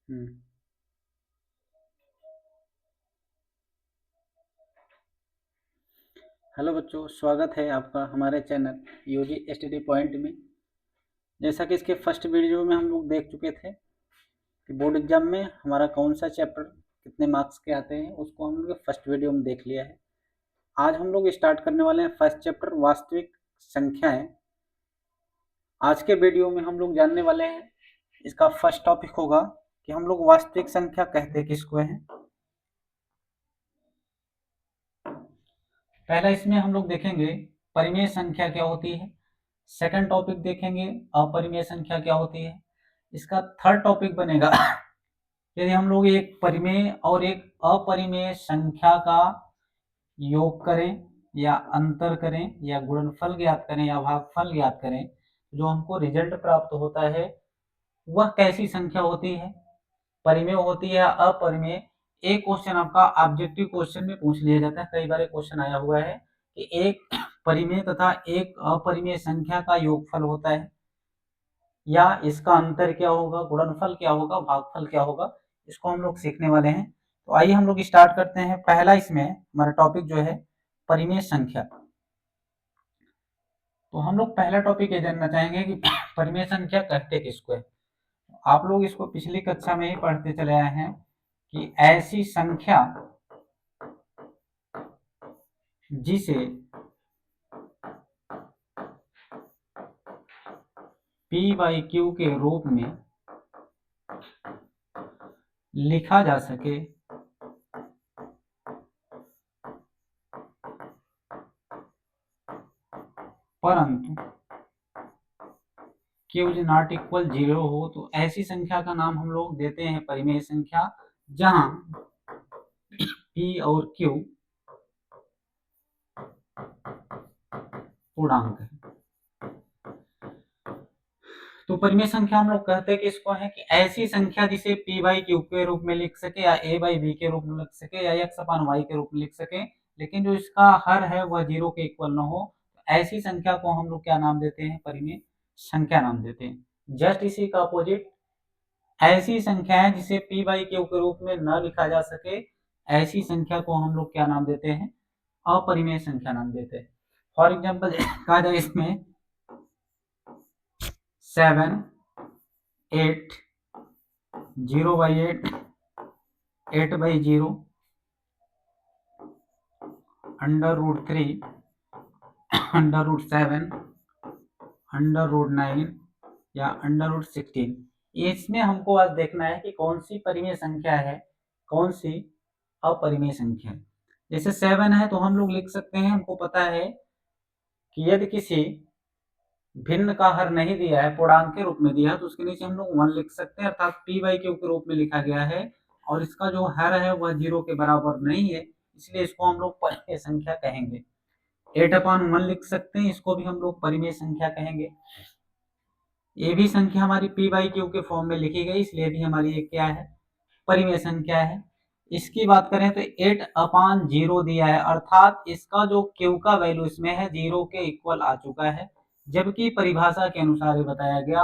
हम्म। Hello बच्चों, स्वागत है आपका हमारे चैनल यूजी स्टडी पॉइंट में। जैसा कि इसके फर्स्ट वीडियो में हम लोग देख चुके थे कि बोर्ड एग्जाम में हमारा कौन सा चैप्टर कितने मार्क्स के आते हैं, उसको हम लोग फर्स्ट वीडियो में देख लिया है। आज हम लोग स्टार्ट करने वाले हैं फर्स्ट चैप्टर वास्तविक संख्याएं। आज के वीडियो में हम लोग जानने वाले हैं, इसका फर्स्ट टॉपिक होगा कि हम लोग वास्तविक संख्या कहते किसको हैं। पहला इसमें हम लोग देखेंगे परिमेय संख्या क्या होती है। सेकंड टॉपिक देखेंगे अपरिमेय संख्या क्या होती है। इसका थर्ड टॉपिक बनेगा यदि हम लोग एक परिमेय और एक अपरिमेय संख्या का योग करें या अंतर करें या गुणनफल ज्ञात करें या भागफल ज्ञात करें, जो हमको रिजल्ट प्राप्त होता है वह कैसी संख्या होती है, परिमेय होती है या अपरिमेय। एक क्वेश्चन आपका ऑब्जेक्टिव क्वेश्चन में पूछ लिया जाता है, कई बार क्वेश्चन आया हुआ है कि एक परिमेय तथा एक अपरिमेय संख्या का योगफल होता है, या इसका अंतर क्या होगा, गुणनफल क्या होगा, भागफल क्या होगा, इसको हम लोग सीखने वाले हैं। तो आइए हम लोग स्टार्ट करते हैं। पहला इसमें हमारा टॉपिक जो है परिमेय संख्या। तो हम लोग पहला टॉपिक ये जानना चाहेंगे कि परिमेय संख्या कहते किसको है। आप लोग इसको पिछली कक्षा में ही पढ़ते चले आए हैं कि ऐसी संख्या जिसे P बाई क्यू के रूप में लिखा जा सके, परंतु क्यू इज नॉट इक्वल 0 हो, तो ऐसी संख्या का नाम हम लोग देते हैं परिमेय संख्या, जहां P और Q पूर्णांक है। तो परिमेय संख्या हम लोग कहते हैं कि इसको है कि ऐसी संख्या जिसे P बाई क्यू के रूप में लिख सके या A बाई बी के रूप में लिख सके या x अपान वाई के रूप में लिख सके, लेकिन जो इसका हर है वह 0 के इक्वल न हो, तो ऐसी संख्या को हम लोग क्या नाम देते हैं, परिमेय संख्या नाम देते हैं। जस्ट इसी का अपोजिट ऐसी संख्याएं जिसे P बाई क्यू के रूप में न लिखा जा सके, ऐसी संख्या को हम लोग क्या नाम देते हैं, अपरिमेय संख्या नाम देते हैं। फॉर एग्जाम्पल कहा जाए इसमें 7, 8, 0/8, 8/0, √3, √7, √9 या √16। इसमें हमको आज देखना है कि कौन सी परिमेय संख्या है, कौन सी अपरिमेय संख्या है। जैसे 7 है तो हम लोग लिख सकते हैं, हमको पता है कि यदि किसी भिन्न का हर नहीं दिया है, पूर्णांक के रूप में दिया है, तो उसके नीचे हम लोग 1 लिख सकते हैं, अर्थात P बाई क्यू के रूप में लिखा गया है और इसका जो हर है वह 0 के बराबर नहीं है, इसलिए इसको हम लोग परिमेय संख्या कहेंगे। 8/1 लिख सकते हैं, इसको भी हम लोग परिमेय संख्या कहेंगे। ये भी संख्या हमारी P बाई क्यू के फॉर्म में लिखी गई, इसलिए भी हमारी ये क्या है, परिमेय संख्या है। इसकी बात करें तो 8/0 दिया है, अर्थात इसका जो Q का वैल्यू इसमें है 0 के इक्वल आ चुका है, जबकि परिभाषा के अनुसार बताया गया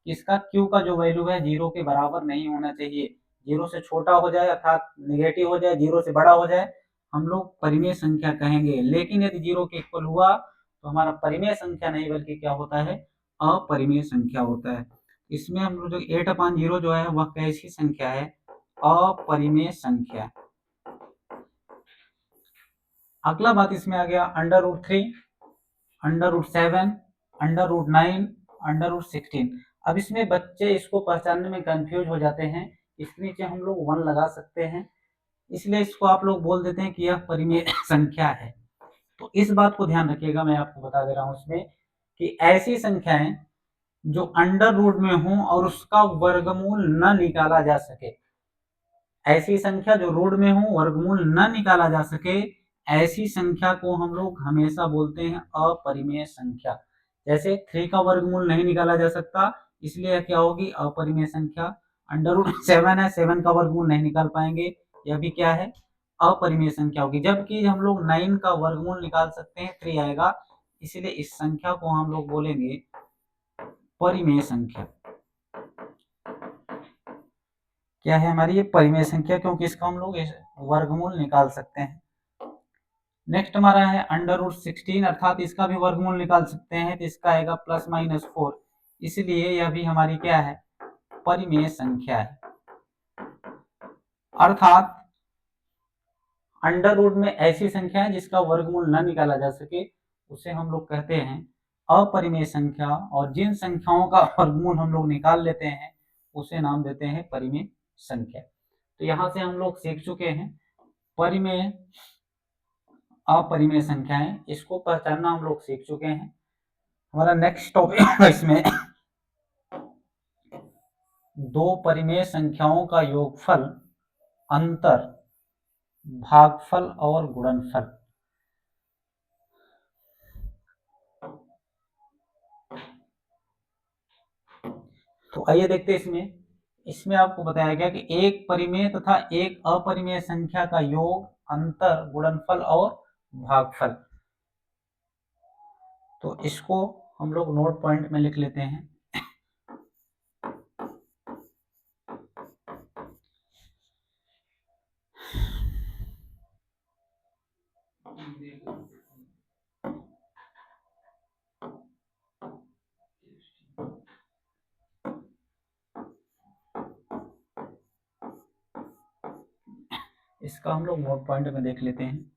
कि इसका Q का जो वैल्यू है 0 के बराबर नहीं होना चाहिए, 0 से छोटा हो जाए अर्थात नेगेटिव हो जाए, 0 से बड़ा हो जाए, हम लोग परिमेय संख्या कहेंगे। लेकिन यदि 0 के इक्वल हुआ तो हमारा परिमेय संख्या नहीं बल्कि क्या होता है, अपरिमेय संख्या होता है। इसमें हम लोग जो 8/0 जो है वह कैसी संख्या है, अपरिमेय संख्या। अगला बात इसमें आ गया √3, √7, √9, √16। अब इसमें बच्चे इसको पहचानने में कंफ्यूज हो जाते हैं, इसके नीचे हम लोग 1 लगा सकते हैं, इसलिए इसको आप लोग बोल देते हैं कि यह परिमेय संख्या है। तो इस बात को ध्यान रखिएगा, मैं आपको बता दे रहा हूं इसमें कि ऐसी संख्याएं जो अंडर रूट में हो और उसका वर्गमूल न निकाला जा सके, ऐसी संख्या जो रूट में हो वर्गमूल न निकाला जा सके, ऐसी संख्या को हम लोग हमेशा बोलते हैं अपरिमेय संख्या। जैसे 3 का वर्गमूल नहीं निकाला जा सकता, इसलिए क्या होगी, अपरिमेय संख्या। √7 है, 7 का वर्गमूल नहीं निकाल पाएंगे, यह भी क्या है, अपरिमेय संख्या होगी। जबकि हम लोग 9 का वर्गमूल निकाल सकते हैं, 3 आएगा, इसलिए इस संख्या को हम लोग बोलेंगे परिमेय संख्या। क्या है हमारी ये परिमेय संख्या, क्योंकि इसका हम लोग वर्गमूल निकाल सकते हैं। नेक्स्ट हमारा है √16, अर्थात इसका भी वर्गमूल निकाल सकते हैं, तो इसका आएगा +-4, इसलिए यह भी हमारी क्या है, परिमेय संख्या है। अर्थात अंडर रूट में ऐसी संख्या है जिसका वर्गमूल न निकाला जा सके उसे हम लोग कहते हैं अपरिमेय संख्या, और जिन संख्याओं का वर्गमूल हम लोग निकाल लेते हैं उसे नाम देते हैं परिमेय संख्या। तो यहाँ से हम लोग सीख चुके हैं परिमेय अपरिमेय संख्याएं, इसको पहचानना हम लोग सीख चुके हैं। हमारा नेक्स्ट टॉपिक इसमें दो परिमेय संख्याओं का योगफल, अंतर, भागफल और गुणनफल। तो आइए देखते हैं इसमें आपको बताया गया कि एक परिमेय तथा एक अपरिमेय संख्या का योग, अंतर, गुणनफल और भागफल। तो इसको हम लोग नोट पॉइंट में लिख लेते हैं। इसका हम लोग नोट पॉइंट में देख लेते हैं।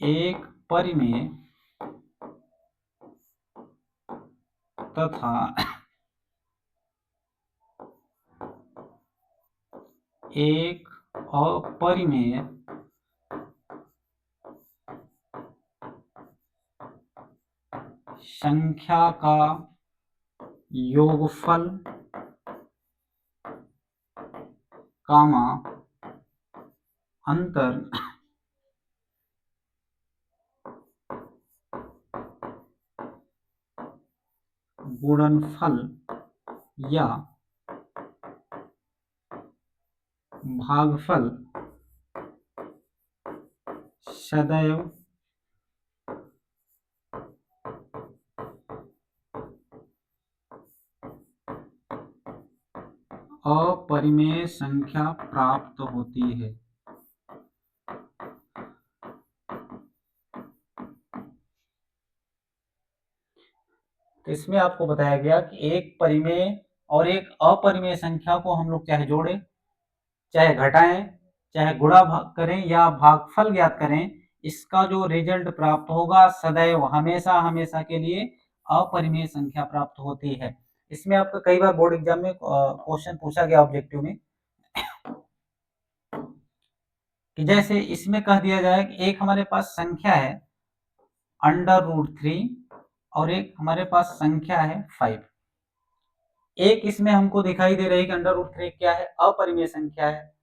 एक परिमेय तथा एक अपरिमेय संख्या का योगफल, कामा, अंतर, गुणनफल या भागफल सदैव अपरिमेय संख्या प्राप्त होती है। तो इसमें आपको बताया गया कि एक परिमेय और एक अपरिमेय संख्या को हम लोग चाहे जोड़ें, चाहे घटाएं, चाहे गुणा भाग करें या भागफल ज्ञात करें, इसका जो रिजल्ट प्राप्त होगा सदैव हमेशा हमेशा के लिए अपरिमेय संख्या प्राप्त होती है। इसमें आपका कई बार बोर्ड एग्जाम में क्वेश्चन पूछा गया ऑब्जेक्टिव में कि जैसे इसमें कह दिया जाए कि एक हमारे पास संख्या है √3 और एक हमारे पास संख्या है 5। एक इसमें हमको दिखाई दे रही है कि √3 क्या है, अपरिमेय संख्या है,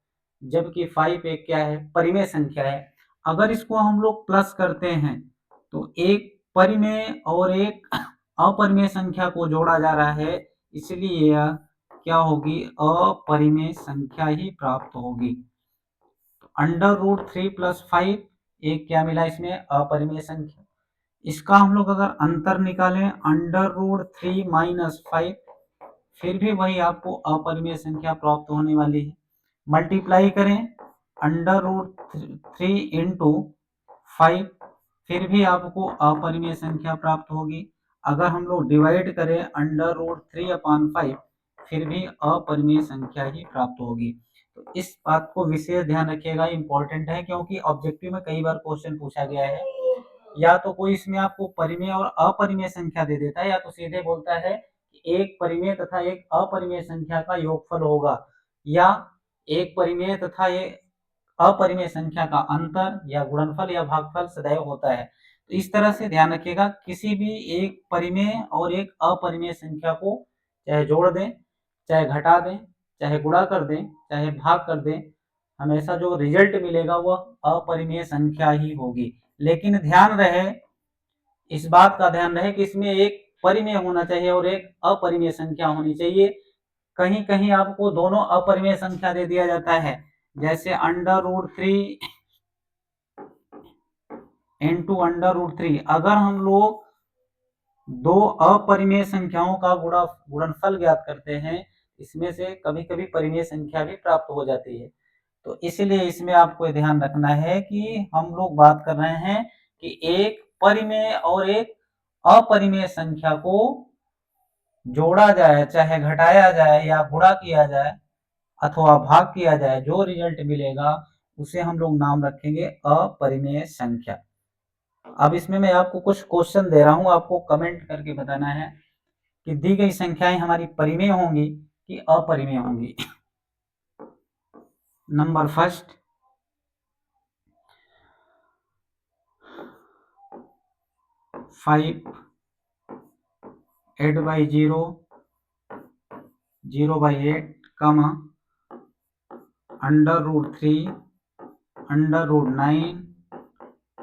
जबकि 5 एक क्या है, परिमेय संख्या है। अगर इसको हम लोग प्लस करते हैं तो एक परिमेय और एक अपरिमेय संख्या को जोड़ा जा रहा है, इसलिए यह क्या होगी, अपरिमेय संख्या ही प्राप्त होगी। √3 + 5 एक क्या मिला इसमें, अपरिमेय संख्या। इसका हम लोग अगर अंतर निकालें √3 - 5, फिर भी वही आपको अपरिमेय संख्या प्राप्त होने वाली है। मल्टीप्लाई करें √3 × 5, फिर भी आपको अपरिमेय संख्या प्राप्त होगी। अगर हम लोग डिवाइड करें √3/5, फिर भी अपरिमेय संख्या ही प्राप्त होगी। तो इस बात को विशेष ध्यान रखिएगा, इंपॉर्टेंट है, क्योंकि ऑब्जेक्टिव में कई बार क्वेश्चन पूछा गया है। या तो कोई इसमें आपको परिमेय और अपरिमेय संख्या दे देता है, या तो सीधे बोलता है कि एक परिमेय तथा एक अपरिमेय संख्या का योगफल होगा, या एक परिमेय तथा एक अपरिमेय संख्या का अंतर या गुणनफल या भागफल सदैव होता है। तो इस तरह से ध्यान रखिएगा, किसी भी एक परिमेय और एक अपरिमेय संख्या को चाहे जोड़ दें, चाहे घटा दें, चाहे गुणा कर दें, चाहे भाग कर दें, हमेशा जो रिजल्ट मिलेगा वह अपरिमेय संख्या ही होगी। लेकिन ध्यान रहे, इस बात का ध्यान रहे कि इसमें एक परिमेय होना चाहिए और एक अपरिमेय संख्या होनी चाहिए। कहीं कहीं आपको दोनों अपरिमेय संख्या दे दिया जाता है, जैसे √3 × √3। अगर हम लोग दो अपरिमेय संख्याओं का गुणनफल ज्ञात करते हैं इसमें से कभी कभी परिमेय संख्या भी प्राप्त हो जाती है। तो इसलिए इसमें आपको ध्यान रखना है कि हम लोग बात कर रहे हैं कि एक परिमेय और एक अपरिमेय संख्या को जोड़ा जाए, चाहे घटाया जाए या गुणा किया जाए अथवा भाग किया जाए, जो रिजल्ट मिलेगा उसे हम लोग नाम रखेंगे अपरिमेय संख्या। अब इसमें मैं आपको कुछ क्वेश्चन दे रहा हूं, आपको कमेंट करके बताना है कि दी गई संख्याएं हमारी परिमेय होंगी कि अपरिमेय होंगी। नंबर फर्स्ट, 5 8/0 0/8 कमा √3 √9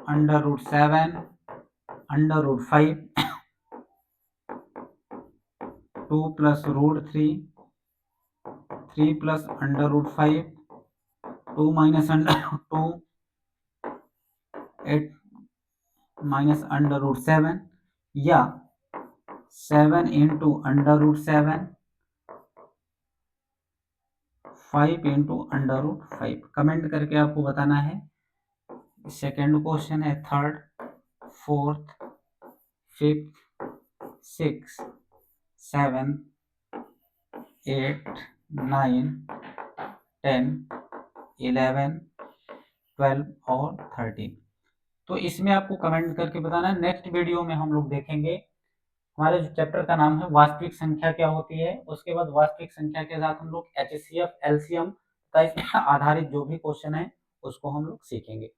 √7 √5 2 plus √3 3 plus √5 2 minus √2 8 minus √7 या 7 into √7 5 into √5। कमेंट करके आपको बताना है। सेकेंड क्वेश्चन है थर्ड, फोर्थ, फिफ्थ, सिक्स, 7, 8, 9, 10, 11, 12 और 13। तो इसमें आपको कमेंट करके बताना है। नेक्स्ट वीडियो में हम लोग देखेंगे, हमारे जो चैप्टर का नाम है वास्तविक संख्या क्या होती है, उसके बाद वास्तविक संख्या के साथ हम लोग HCF, LCM का इसमें आधारित जो भी क्वेश्चन है उसको हम लोग सीखेंगे।